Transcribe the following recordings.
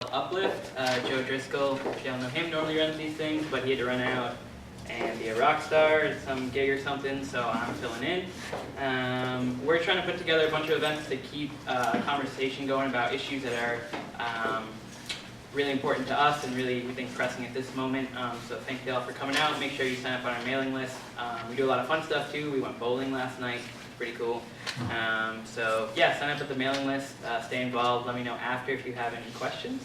called Uplift. Joe Driscoll, if you don't know him, normally runs these things, but he had to run out and be a rock star at some gig or something, so I'm filling in. We're trying to put together a bunch of events to keep a conversation going about issues that are really important to us and really, we think, pressing at this moment. So thank you all for coming out. Make sure you sign up on our mailing list. We do a lot of fun stuff too. We went bowling last night. Pretty cool. So yeah, sign up at the mailing list. Stay involved. Let me know after if you have any questions.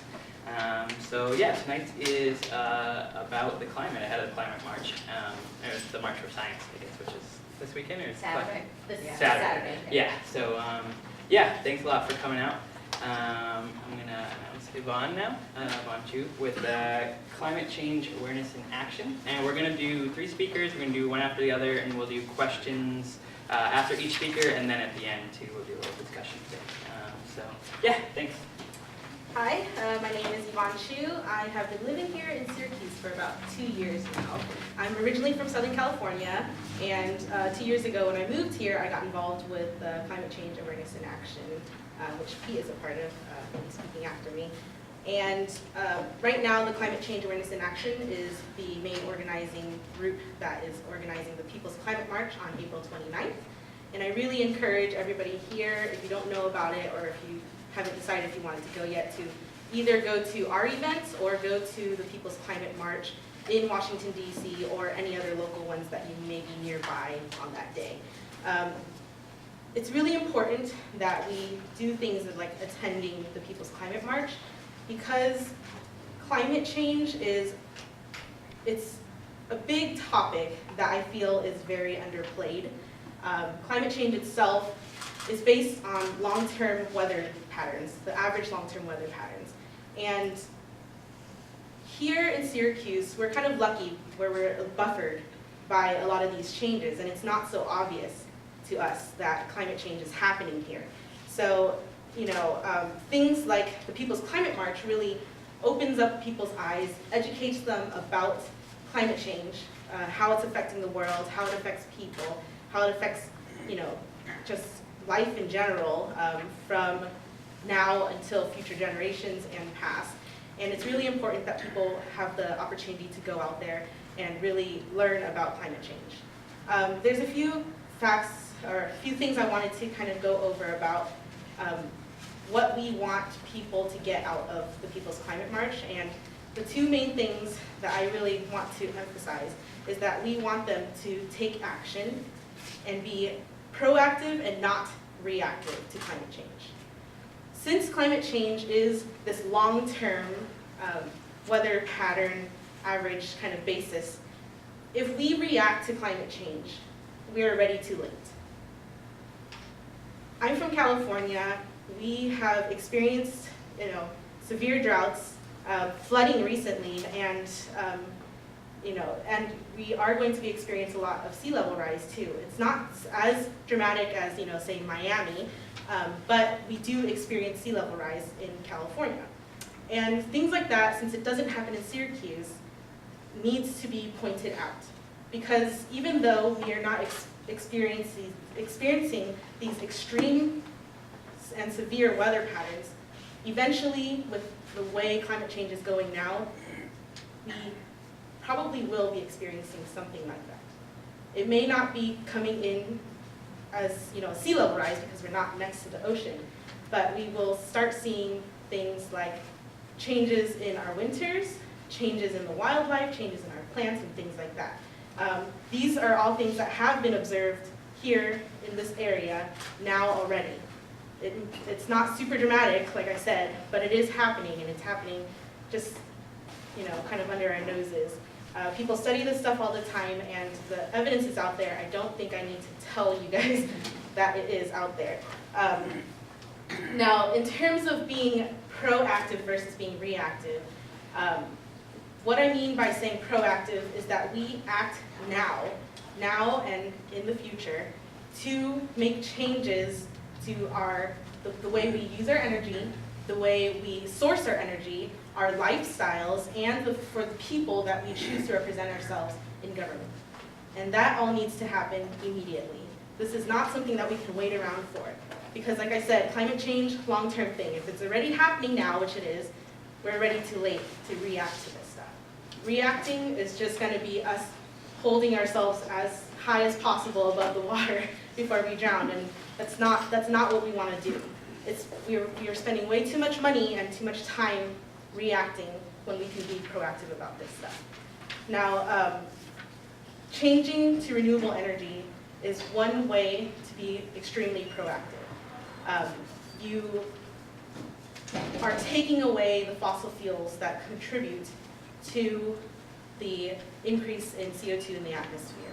So yeah, tonight is about the climate, ahead of the climate march. Or the March for Science, I guess, which is this weekend or Saturday. Saturday. Yeah. So yeah, thanks a lot for coming out. I'm gonna announce Yvonne now, Yvonne Chu, with Climate Change Awareness in Action. And we're gonna do 3 speakers. We're gonna do one after the other, and we'll do questions after each speaker, and then at the end too, we'll do a little discussion thing. So yeah, thanks. Hi, my name is Yvonne Chu. I have been living here in Syracuse for about 2 years now. I'm originally from Southern California, and 2 years ago when I moved here, I got involved with Climate Change Awareness in Action, which Pete is a part of, he's speaking after me. And right now, the Climate Change Awareness in Action is the main organizing group that is organizing the People's Climate March on April 29th. And I really encourage everybody here, if you don't know about it, or if you haven't decided if you wanted to go yet, to either go to our events or go to the People's Climate March in Washington, D.C., or any other local ones that you may be nearby on that day. It's really important that we do things like attending the People's Climate March, because climate change it's a big topic that I feel is very underplayed. Climate change itself is based on long-term weather patterns, the average long-term weather patterns. And here in Syracuse, we're kind of lucky where we're buffered by a lot of these changes, and it's not so obvious to us that climate change is happening here. So, you know, things like the People's Climate March really opens up people's eyes, educates them about climate change, how it's affecting the world, how it affects people, how it affects, you know, just life in general, from now until future generations and past. And it's really important that people have the opportunity to go out there and really learn about climate change. There's a few facts or a few things I wanted to kind of go over about what we want people to get out of the People's Climate March. And the 2 main things that I really want to emphasize is that we want them to take action and be proactive and not reactive to climate change. Since climate change is this long-term weather pattern, average kind of basis, if we react to climate change, we are already too late. I'm from California. We have experienced, you know, severe droughts, flooding recently, and you know, and we are going to be experiencing a lot of sea level rise too. It's not as dramatic as, you know, say Miami, but we do experience sea level rise in California. And things like that, since it doesn't happen in Syracuse, needs to be pointed out. Because even though we are not experiencing these extreme and severe weather patterns, eventually, with the way climate change is going now, we probably will be experiencing something like that. It may not be coming in as, you know, sea level rise because we're not next to the ocean, but we will start seeing things like changes in our winters, changes in the wildlife, changes in our plants, and things like that. These are all things that have been observed here in this area now already. It's not super dramatic, like I said, but it is happening, and it's happening just, you know, kind of under our noses. People study this stuff all the time, and the evidence is out there. I don't think I need to tell you guys that it is out there. Now, in terms of being proactive versus being reactive, what I mean by saying proactive is that we act now and in the future, to make changes to the way we use our energy, the way we source our energy, our lifestyles, and for the people that we choose to represent ourselves in government. And that all needs to happen immediately. This is not something that we can wait around for. Because like I said, climate change, long-term thing. If it's already happening now, which it is, we're already too late to react to this stuff. Reacting is just going to be us holding ourselves as high as possible above the water before we drown, and that's not what we want to do. We are spending way too much money and too much time reacting when we can be proactive about this stuff. Now, changing to renewable energy is one way to be extremely proactive. You are taking away the fossil fuels that contribute to the increase in CO2 in the atmosphere.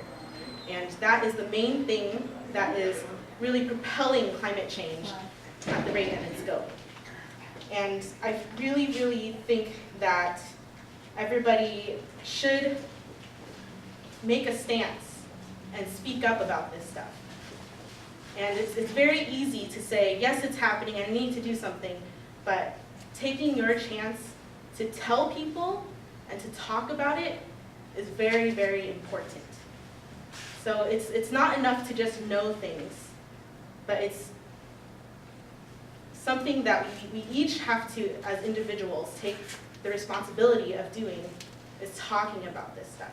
And that is the main thing that is really propelling climate change at the rate that it's going. And I really, really think that everybody should make a stance and speak up about this stuff. And it's very easy to say, yes, it's happening, I need to do something, but taking your chance to tell people and to talk about it is very, very important. So it's not enough to just know things, but it's something that we each have to, as individuals, take the responsibility of doing, is talking about this stuff.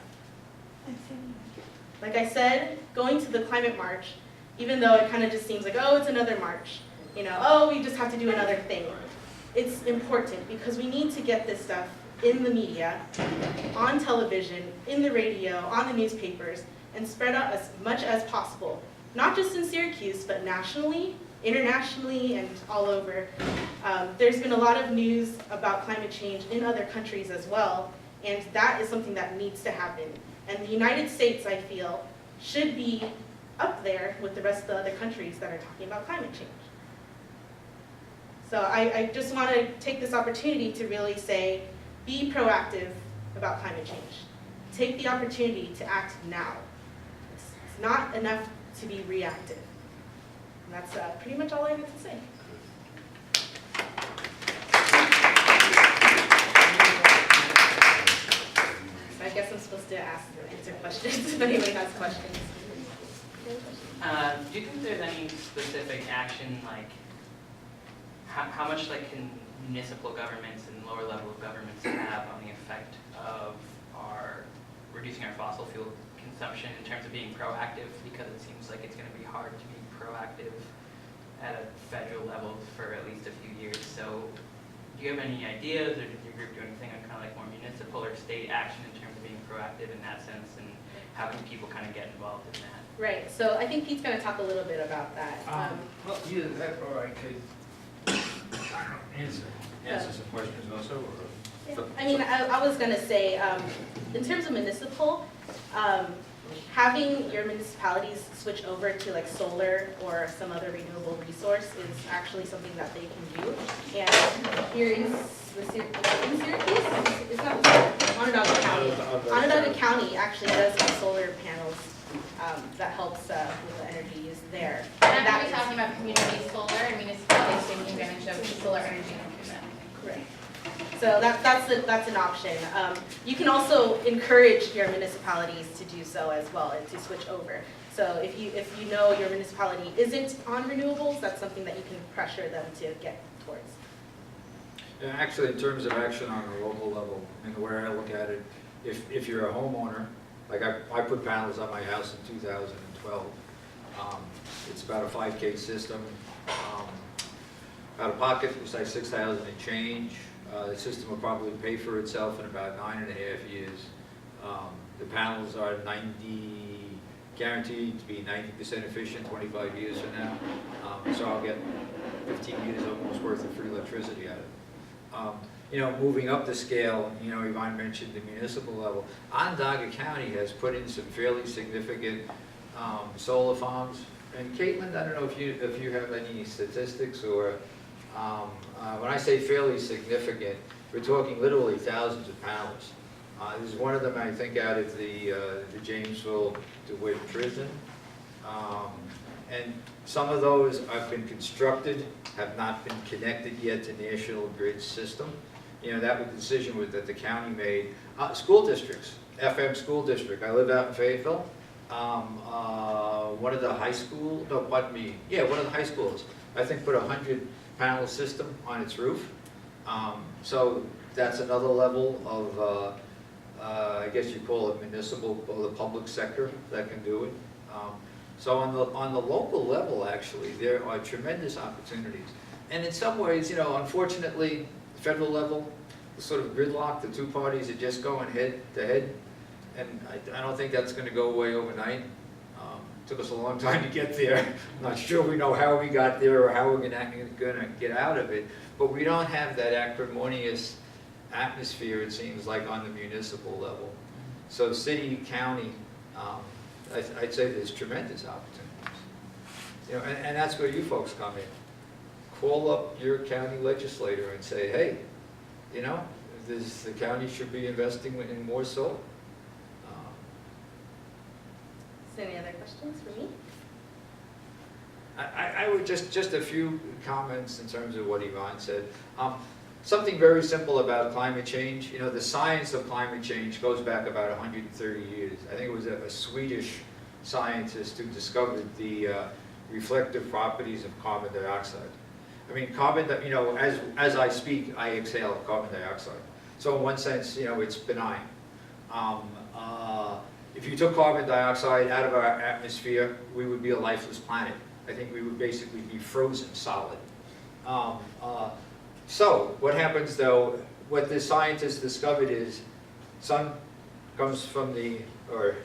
Like I said, going to the climate march, even though it kind of just seems like, oh, it's another march, you know, oh, we just have to do another thing. It's important because we need to get this stuff in the media, on television, in the radio, on the newspapers, and spread out as much as possible. Not just in Syracuse, but nationally, internationally, and all over. There's been a lot of news about climate change in other countries as well, and that is something that needs to happen. And the United States, I feel, should be up there with the rest of the other countries that are talking about climate change. So I just want to take this opportunity to really say, be proactive about climate change. Take the opportunity to act now. It's not enough to be reactive. And that's pretty much all I have to say. So I guess I'm supposed to answer questions if anybody has questions. Do you think there's any specific action, like how much like can municipal governments and lower level of governments have on the effect of reducing our fossil fuel consumption in terms of being proactive? Because it seems like it's going to be hard to be proactive at a federal level for at least a few years. So do you have any ideas, or did your group do anything on kind of like more municipal or state action in terms of being proactive in that sense, and how can people kind of get involved in that? Right, so I think Pete's going to talk a little bit about that. Well, either that or I could answer some questions also, or? Yeah. I mean, I was going to say, in terms of municipal, having your municipalities switch over to like solar or some other renewable resource is actually something that they can do. And here in Syracuse, it's not Onondaga County. Onondaga County actually does have solar panels that helps with the energy used there. And I'm going to be talking about community solar and municipalities taking advantage of solar energy improvement. Correct. So that's an option. You can also encourage your municipalities to do so as well, and to switch over. So if you know your municipality isn't on renewables, that's something that you can pressure them to get towards. Yeah, actually, in terms of action on a local level, and the way I look at it, if you're a homeowner, like I put panels on my house in 2012. It's about a 5K system. Out of pocket, it was like $6,000 and change. The system will probably pay for itself in about 9.5 years. The panels are guaranteed to be 90% efficient 25 years from now. So I'll get 15 years almost worth of free electricity out of it. You know, moving up the scale, you know, Yvonne mentioned the municipal level. Onondaga County has put in some fairly significant solar farms. And Caitlin, I don't know if you have any statistics, or when I say fairly significant, we're talking literally thousands of panels. There's one of them, I think, out of the Jamesville DeWitt prison. And some of those have been constructed, have not been connected yet to National Grid system. You know, that was a decision that the county made. School districts, FM school district. I live out in Fayetteville. One of the high school, no, pardon me, yeah, one of the high schools, I think, put a 100-panel system on its roof. So that's another level of, I guess you call it municipal or the public sector that can do it. So on the local level, actually, there are tremendous opportunities. And in some ways, unfortunately, the federal level is sort of gridlocked. The two parties are just going head to head. And I don't think that's going to go away overnight. Took us a long time to get there. I'm not sure we know how we got there or how we're going to get out of it. But we don't have that acrimonious atmosphere, it seems like, on the municipal level. So city, county, I'd say there's tremendous opportunities. And that's where you folks come in. Call up your county legislator and say, hey, the county should be investing in more solar. So any other questions for me? I would just a few comments in terms of what Yvonne said. Something very simple about climate change. The science of climate change goes back about 130 years. I think it was a Swedish scientist who discovered the reflective properties of carbon dioxide. I mean, as I speak, I exhale carbon dioxide. So in one sense, it's benign. If you took carbon dioxide out of our atmosphere, we would be a lifeless planet. I think we would basically be frozen solid. So what happens though, what the scientists discovered is sun comes from infrared,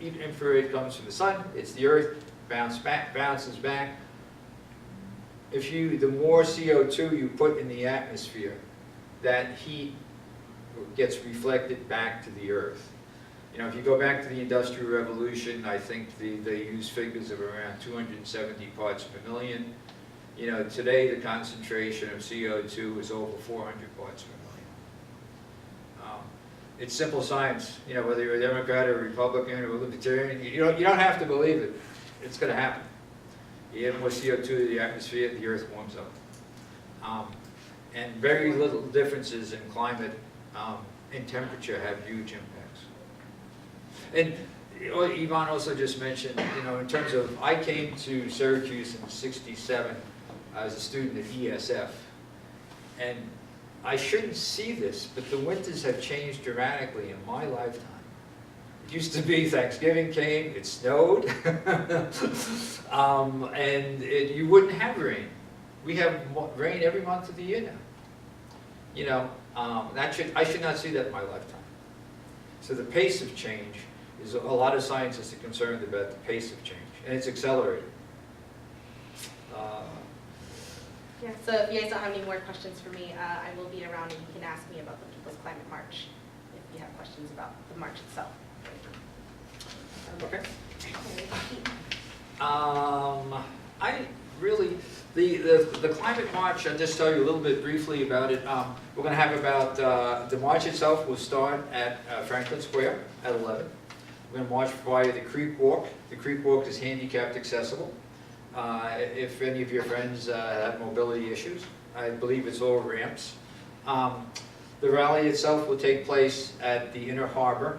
infrared comes from the sun, it's the earth, bounces back. The more CO2 you put in the atmosphere, that heat gets reflected back to the earth. If you go back to the Industrial Revolution, I think they use figures of around 270 parts per million. Today the concentration of CO2 is over 400 parts per million. It's simple science. Whether you're a Democrat or a Republican or a Libertarian, you don't have to believe it. It's going to happen. You add more CO2 to the atmosphere, the earth warms up. And very little differences in climate and temperature have huge impacts. And Yvonne also just mentioned, in terms of, I came to Syracuse in '67 as a student at ESF, and I shouldn't see this, but the winters have changed dramatically in my lifetime. It used to be Thanksgiving came, it snowed, and you wouldn't have rain. We have rain every month of the year now. I should not see that in my lifetime. So the pace of change is, a lot of scientists are concerned about the pace of change, and it's accelerating. Yeah, so if you guys don't have any more questions for me, I will be around and you can ask me about the People's Climate March if you have questions about the march itself. Okay. The climate march, I'll just tell you a little bit briefly about it. We're going to have the march itself will start at Franklin Square at 11. We're going to march via the Creek Walk. The Creek Walk is handicapped accessible. If any of your friends have mobility issues, I believe it's all ramps. The rally itself will take place at the Inner Harbor.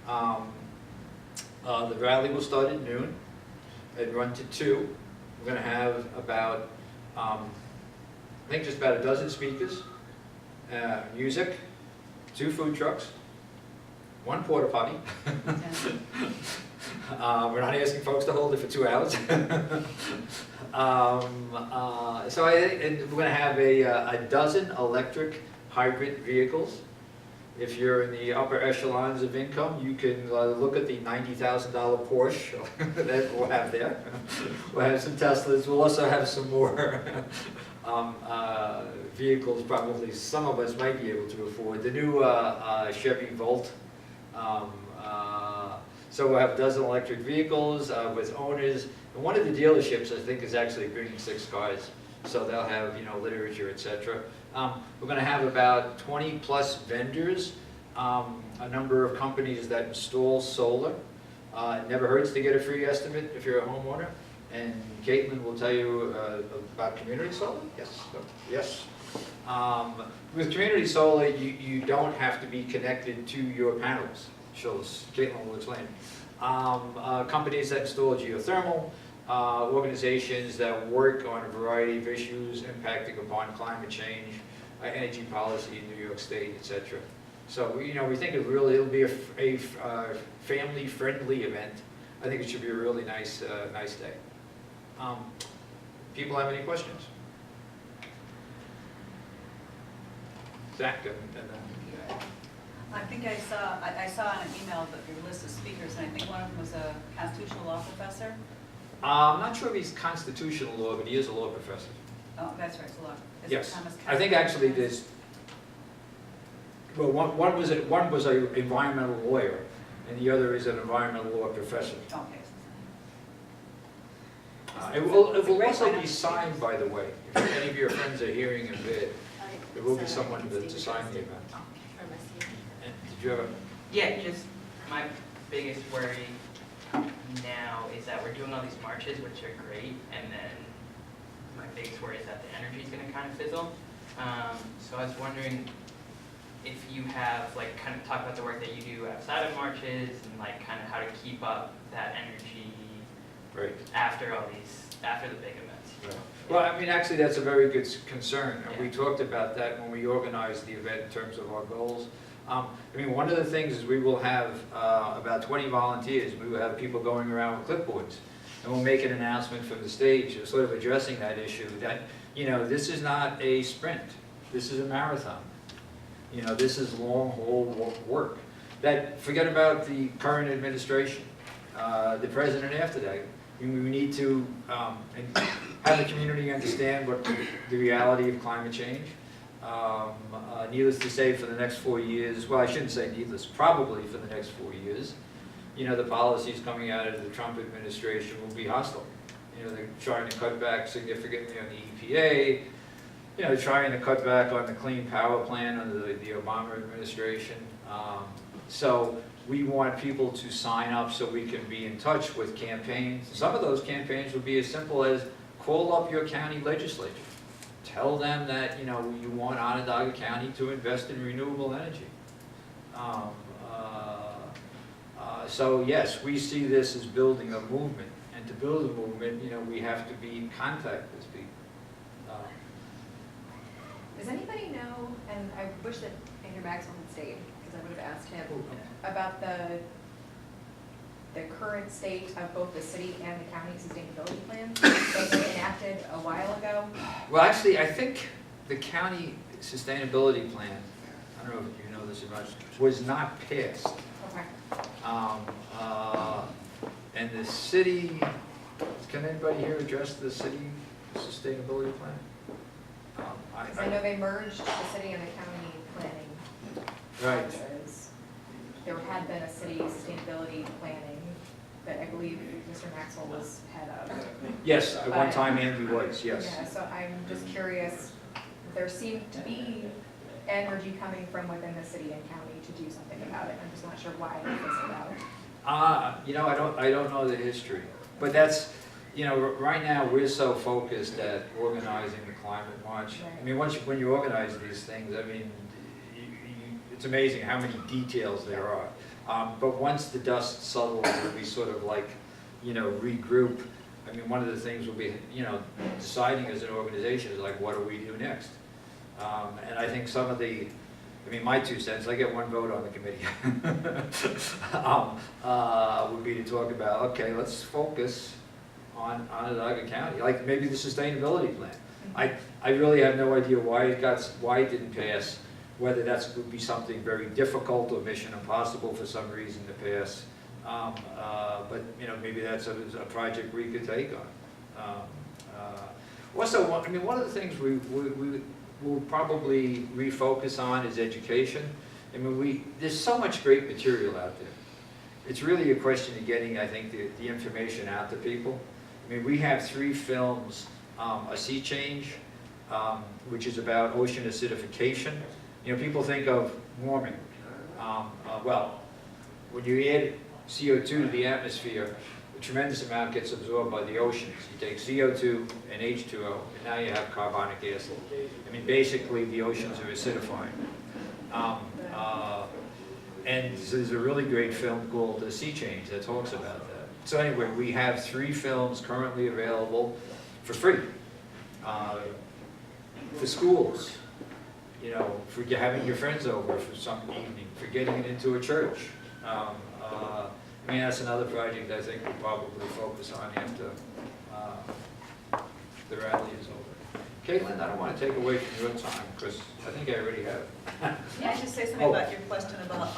The rally will start at noon and run to 2. We're going to have about, I think just about a dozen speakers, music, 2 food trucks, 1 porta potty. We're not asking folks to hold it for 2 hours. So I think, and we're going to have a dozen electric hybrid vehicles. If you're in the upper echelons of income, you can look at the $90,000 Porsche that we'll have there. We'll have some Teslas. We'll also have some more vehicles probably some of us might be able to afford. The new Chevy Volt. So we'll have a dozen electric vehicles with owners. And one of the dealerships, I think, is actually bringing 6 cars. So they'll have, literature, etc. We're going to have about 20 plus vendors, a number of companies that install solar. It never hurts to get a free estimate if you're a homeowner. And Caitlin will tell you about community solar. Yes. Yes. With community solar, you don't have to be connected to your panels. Caitlin will explain. Companies that install geothermal, organizations that work on a variety of issues impacting upon climate change, energy policy in New York State, etc. So, you know, we think it'll be a family-friendly event. I think it should be a really nice day. People have any questions? Zach, and then, I think I saw on an email that your list of speakers, and I think one of them was a constitutional law professor. I'm not sure if he's constitutional law, but he is a law professor. Oh, that's right, it's a law. Is it Yes, Thomas I think Coward? actually there's, well, one was an environmental lawyer, and the other is an environmental law professor. Okay. It will also be signed, by the way. If any of your friends are hearing in bed, there will be someone to sign the event. And did you have a? Yeah, just my biggest worry now is that we're doing all these marches, which are great, and then my biggest worry is that the energy is going to kind of fizzle. So I was wondering if you have, like, kind of talk about the work that you do outside of marches and, like, kind of how to keep up that energy Right. after the big events. Right. Well, I mean, actually, that's a very good concern, and we Yeah. talked about that when we organized the event in terms of our goals. I mean, one of the things is we will have about 20 volunteers. We will have people going around with clipboards, and we'll make an announcement from the stage, sort of addressing that issue, that, you know, this is not a sprint. This is a marathon. You know, this is long haul work. That, forget about the current administration, the president after that. We need to have the community understand what the reality of climate change. Needless to say, for the next 4 years, well, I shouldn't say needless, probably for the next 4 years, you know, the policies coming out of the Trump administration will be hostile. You know, they're trying to cut back significantly on the EPA, you know, trying to cut back on the Clean Power Plan under the Obama administration. So we want people to sign up so we can be in touch with campaigns. Some of those campaigns would be as simple as call up your county legislature. Tell them that, you know, you want Onondaga County to invest in renewable energy. So yes, we see this as building a movement. And to build a movement, you know, we have to be in contact with people. Does anybody know, and I wish that Andrew Maxwell had stayed, because I would have asked him, about the current state of both the city and the county sustainability plans that were enacted a while ago? Well, actually, I think the county sustainability plan, I don't know if you know this about, was not passed. Okay. And the city, can anybody here address the city sustainability plan? Because I know they merged the city and the county planning. Right. offices. There had been a city sustainability planning that I believe Mr. Maxwell was head of. Yes, at one time Andy was, yes. Yeah, so I'm just curious, there seemed to be energy coming from within the city and county to do something about it. I'm just not sure why it fizzled out. You know, I don't know the history, but that's, you know, right now we're so focused at organizing the climate march. I mean, when you organize these things, I mean, it's amazing how many details there are. But once the dust settles and we sort of like, you know, regroup, I mean, one of the things will be, you know, deciding as an organization is like, what do we do next? And I think some of the, I mean, my 2 cents, I get 1 vote on the committee, would be to talk about, okay, let's focus on Onondaga County, like maybe the sustainability plan. I really have no idea why it didn't pass, whether that's would be something very difficult or mission impossible for some reason to pass. But you know, maybe that's a project we could take on. Also, I mean, one of the things we will probably refocus on is education. I mean, there's so much great material out there. It's really a question of getting, I think, the information out to people. I mean, we have 3 films, A Sea Change, which is about ocean acidification. You know, people think of warming. Well, when you add CO2 to the atmosphere, a tremendous amount gets absorbed by the oceans. You take CO2 and H2O, and now you have carbonic acid. I mean, basically, the oceans are acidifying. And there's a really great film called The Sea Change that talks about that. So anyway, we have 3 films currently available for free. For schools, you know, for having your friends over for some evening, for getting it into a church. I mean, that's another project I think we'll probably focus on after the rally is over. Caitlin, I don't want to take away from your time, because I think I already have. May I just say something about your question about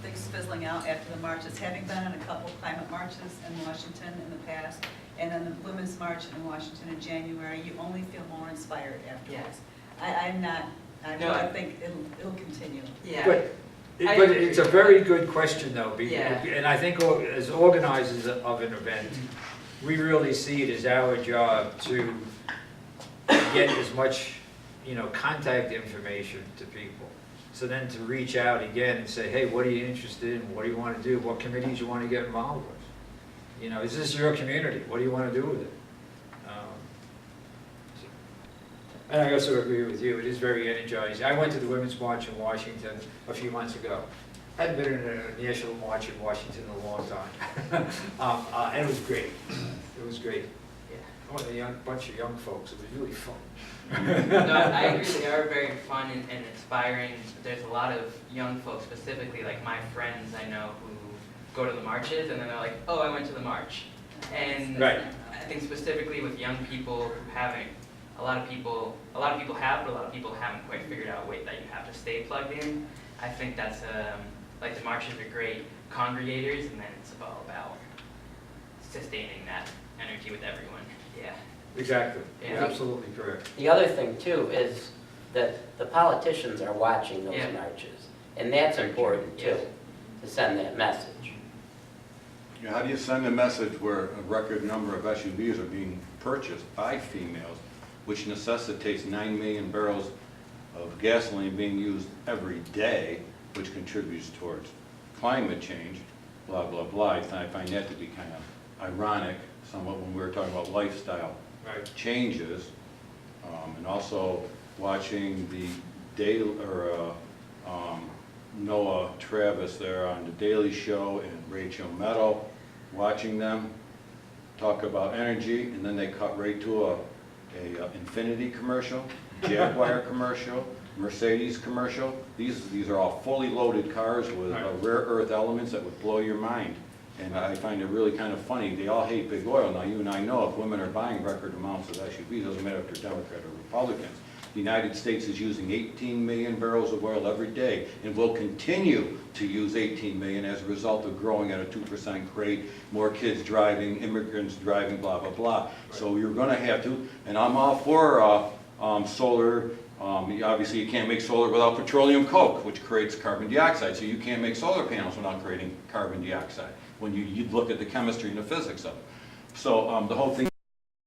things fizzling out after the marches? Having been in a couple climate marches in Washington in the past, and then the Women's March in Washington in January, you only feel more inspired afterwards. I think it'll continue. Yeah. But I but agree. it's a very good question, though, Yeah. and I think as organizers of an event, we really see it as our job to get as much, you know, contact information to people. So then to reach out again and say, hey, what are you interested in? What do you want to do? What committees you want to get involved with? You know, is this your community? What do you want to do with it? And I also agree with you, it is very energizing. I went to the Women's March in Washington a few months ago. Hadn't been in a national march in Washington in a long time. And it was great. It was great. Yeah. I went with a bunch of young folks. It was really fun. No, I agree, they are very fun and inspiring. There's a lot of young folks, specifically like my friends I know who go to the marches and then they're like, oh, I went to the march. And Right. I think specifically with young people who haven't, a lot of people have, but a lot of people haven't quite figured out a way that you have to stay plugged in. I think that's, like the marches are great congregators, and then it's all about sustaining that energy with everyone. Yeah. Exactly. Yeah. You're absolutely correct. The other thing too is that the politicians are watching those Yeah. marches, and that's important too, Yes. to send that message. You know, how do you send a message where a record number of SUVs are being purchased by females, which necessitates 9 million barrels of gasoline being used every day, which contributes towards climate change, blah, blah, blah. I find that to be kind of ironic, somewhat when we were talking about lifestyle Right. changes, and also watching the daily, Noah Travis there on the Daily Show and Rachel Maddow, watching them talk about energy, and then they cut right to a Infiniti commercial, Jaguar commercial, Mercedes commercial. These are all fully loaded cars with rare earth elements that would blow your mind. And I find it really kind of funny. They all hate big oil. Now, you and I know if women are buying record amounts of SUVs, doesn't matter if they're Democrat or Republicans. The United States is using 18 million barrels of oil every day and will continue to use 18 million as a result of growing at a 2% rate, more kids driving, immigrants driving, blah, blah, blah. So you're going to have to, and I'm all for solar. Obviously, you can't make solar without petroleum coke, which creates carbon dioxide. So you can't make solar panels without creating carbon dioxide when you look at the chemistry and the physics of it. So the whole thing